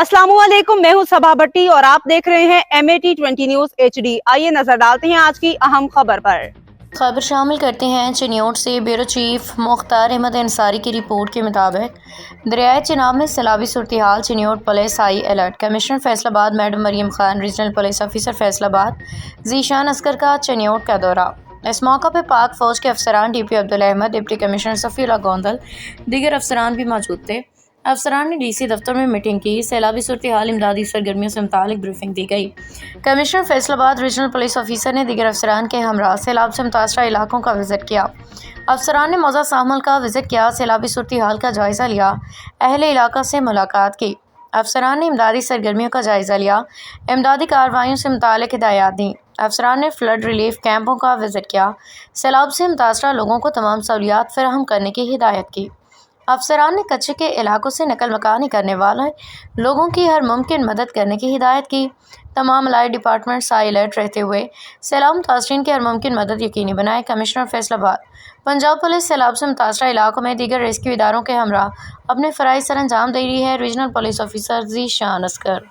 अस्सलामुअलैकुम, मैं हूं सबा भट्टी और आप देख रहे हैं MAT20 न्यूज HD। आइए नजर डालते हैं आज की अहम खबर पर। खबर शामिल करते हैं चिन्योट से। ब्यूरो चीफ मुख्तार अहमद अंसारी की रिपोर्ट के मुताबिक दरियाए चिनाब में सैलाबी सूरत-ए-हाल, Chiniot police high alert. Commissioner Faisalabad madam Maryam Khan, regional police officer Faisalabad Zeeshan Asghar का चिन्योट का दौरा। इस मौका पर पाक फौज के अफसरान DP Abdul Ahmed, deputy commissioner Safiullah Gondal, दीगर अफसरान भी मौजूद थे। अफसरान ने DC दफ्तर में मीटिंग की। सैलाबी सूरत-ए-हाल, इमदादी सरगर्मियों से मुतालिक ब्रीफिंग दी गई। Commissioner Faisalabad, regional police officer ने दीगर अफसरान के हमरा सैलाब से मुतासरा इलाकों का विजिट किया। अफसरान ने मौज़ा सामल का विजिट किया, सैलाबी सूरत-ए-हाल का जायज़ा लिया, अहले इलाका से मुलाकात की। अफसरान ने इमदादी सरगर्मियों का जायज़ा लिया, इमदादी कार्रवाइयों से मुतालिक हिदायत दी। अफसरान ने फ्लड रिलीफ कैंपों का विजिट किया, सैलाब से मुतासरा लोगों को तमाम सहूलियात फराहम करने की हिदायत की। अफसरान ने कच्चे के इलाकों से नकल मकानी करने वाले लोगों की हर मुमकिन मदद करने की हिदायत की। तमाम अलाइड डिपार्टमेंट्स हाई अलर्ट रहते हुए सैलाब मुतासरीन की हर मुमकिन मदद यकीनी बनाए। कमिश्नर फैसलाबाद, पंजाब पुलिस सैलाब से मुतासरा इलाकों में दीगर रेस्क्यू इदारों के हमरा अपने फ़राइज़ सर अंजाम दे रही है। Regional police officer Zeeshan Asghar.